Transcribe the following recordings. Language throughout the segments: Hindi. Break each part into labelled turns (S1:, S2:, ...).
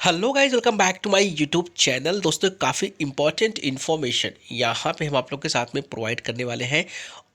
S1: Hello guys, welcome back to my YouTube channel. दोस्तों, काफ़ी इंपॉर्टेंट इन्फॉर्मेशन यहाँ पे हम आप लोग के साथ में प्रोवाइड करने वाले हैं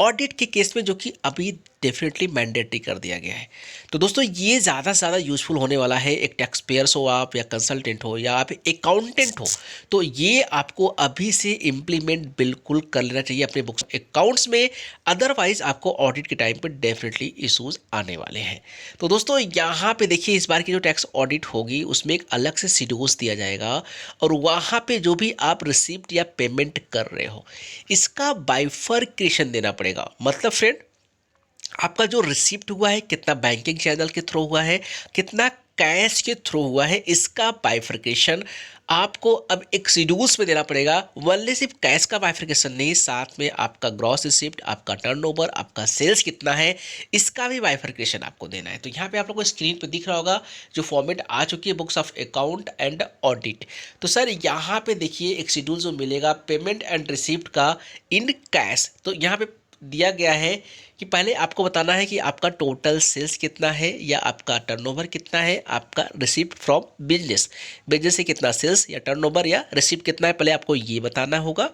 S1: ऑडिट के केस में, जो कि अभी डेफिनेटली मैंडेटरी कर दिया गया है। तो दोस्तों, ये ज़्यादा से ज़्यादा यूज़फुल होने वाला है। एक टैक्स पेयर्स हो आप, या कंसल्टेंट हो, या आप अकाउंटेंट हो, तो ये आपको अभी से इम्प्लीमेंट बिल्कुल कर लेना चाहिए अपने बुक्स अकाउंट्स में। अदरवाइज आपको ऑडिट के टाइम पे डेफिनेटली इशूज़ आने वाले हैं। तो दोस्तों, यहाँ पे देखिए, इस बार की जो टैक्स ऑडिट होगी उसमें एक अलग से शेड्यूल्स दिया जाएगा, और वहाँ पे जो भी आप रिसिप्ट या पेमेंट कर रहे हो, इसका बाइफर्केशन देना पड़ेगा। मतलब फ्रेंड, आपका जो रिसिप्ट हुआ है कितना बैंकिंग चैनल के थ्रू हुआ है, कितना कैश के थ्रू हुआ है, इसका बाइफर्केशन आपको अब एक शेड्यूल्स में देना पड़ेगा। वनली सिर्फ कैश का बाइफर्केशन नहीं, साथ में आपका ग्रॉस रिसिप्ट, आपका टर्नओवर, आपका सेल्स कितना है, इसका भी बाइफर्केशन आपको देना है। तो यहाँ पे आप लोगों को स्क्रीन पे दिख रहा होगा जो फॉर्मेट आ चुकी है books of account and audit. तो सर, यहाँ पे देखिए एक शेड्यूल जो मिलेगा पेमेंट एंड रिसिप्ट का इन कैश। तो यहाँ पे दिया गया है कि पहले आपको बताना है कि आपका टोटल सेल्स कितना है, या आपका टर्नओवर कितना है, आपका रिसिप्ट फ्रॉम बिजनेस, बिजनेस से कितना सेल्स या टर्नओवर या रिसिप्ट कितना है, पहले आपको ये बताना होगा।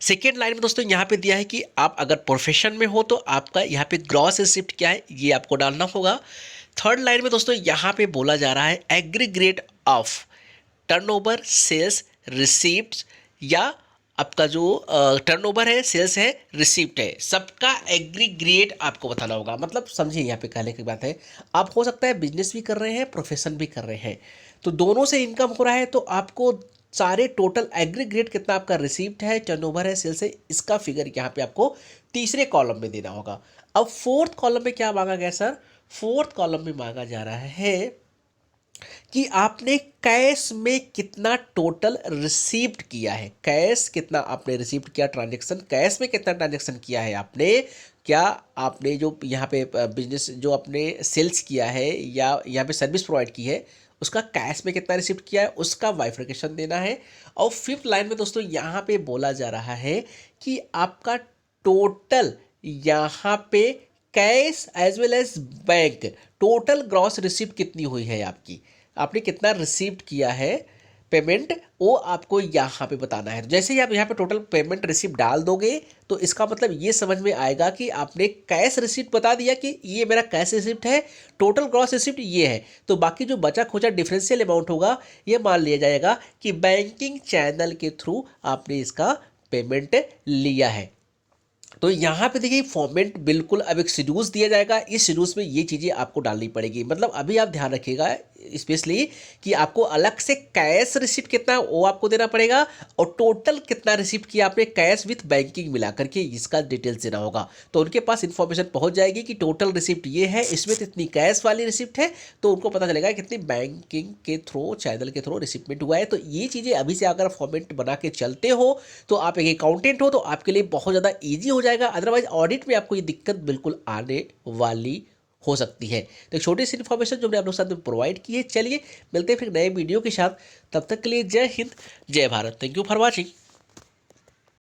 S1: सेकेंड लाइन में दोस्तों यहाँ पे दिया है कि आप अगर प्रोफेशन में हो तो आपका यहाँ पे ग्रॉस रिसिप्ट क्या है, ये आपको डालना होगा। थर्ड लाइन में दोस्तों यहाँ पे बोला जा रहा है aggregate of turnover, sales, receipt, या आपका जो टर्नओवर है, सेल्स है, रिसिप्ट है, सबका एग्रीगेट आपको बताना होगा। मतलब समझिए, यहाँ पे कहने की बात है, आप हो सकता है बिजनेस भी कर रहे हैं, प्रोफेशन भी कर रहे हैं, तो दोनों से इनकम हो रहा है, तो आपको सारे टोटल एग्रीगेट कितना आपका रिसिप्ट है, टर्नओवर है, सेल्स है, इसका फिगर यहाँ पे आपको तीसरे कॉलम में देना होगा। अब फोर्थ कॉलम में क्या मांगा गया सर? फोर्थ कॉलम में मांगा जा रहा है कि आपने कैश में कितना टोटल रिसीव्ड किया है। कैश कितना आपने रिसीव्ड किया, ट्रांजैक्शन कैश में कितना ट्रांजैक्शन किया है आपने, क्या आपने जो यहाँ पे बिजनेस जो आपने सेल्स किया है या यहाँ पे सर्विस प्रोवाइड की है, उसका कैश में कितना रिसीव्ड किया है, उसका बाइफर्केशन देना है। और फिफ्थ लाइन में दोस्तों यहाँ पे बोला जा रहा है कि आपका टोटल यहाँ पे cash as well as bank total gross receipt कितनी हुई है आपकी, आपने कितना रिसीव्ड किया है पेमेंट, वो आपको यहाँ पे बताना है। तो जैसे ही आप यहाँ पे टोटल पेमेंट रिसिप्ट डाल दोगे, तो इसका मतलब ये समझ में आएगा कि आपने कैश रिसिप्ट बता दिया कि ये मेरा कैश रिसिप्ट है, टोटल ग्रॉस रिसिप्ट ये है, तो बाकी जो बचा खोचा डिफरेंशियल अमाउंट होगा, ये मान लिया जाएगा कि बैंकिंग चैनल के थ्रू आपने इसका पेमेंट लिया है। तो यहाँ पे देखिए फॉर्मेट बिल्कुल अब एक शेड्यूल्स दिया जाएगा, इस शेड्यूल्स में ये चीज़ें आपको डालनी पड़ेगी। मतलब अभी आप ध्यान रखिएगा स्पेशली कि आपको अलग से कैश रिसिप्ट कितना है वो आपको देना पड़ेगा, और टोटल कितना रिसिप्ट किया आपने कैश विथ बैंकिंग मिला करके, इसका डिटेल्स देना होगा। तो उनके पास इंफॉर्मेशन पहुंच जाएगी कि टोटल रिसिप्ट ये है, इसमें तो इतनी कैश वाली रिसिप्ट है, तो उनको पता चलेगा कितनी बैंकिंग के थ्रू, चैनल के थ्रू रिसिप्टमेंट हुआ है। तो ये चीज़ें अभी से अगर फॉर्मेट बना के चलते हो, तो आप एक अकाउंटेंट हो तो आपके लिए बहुत ज़्यादा ईजी हो जाएगा। अदरवाइज ऑडिट में आपको ये दिक्कत बिल्कुल आने वाली हो सकती है। तो एक छोटी सी इन्फॉर्मेशन जो हमने आप लोग साथ में प्रोवाइड की है। चलिए मिलते हैं फिर नए वीडियो के साथ, तब तक के लिए जय हिंद, जय Bharat. Thank you for watching.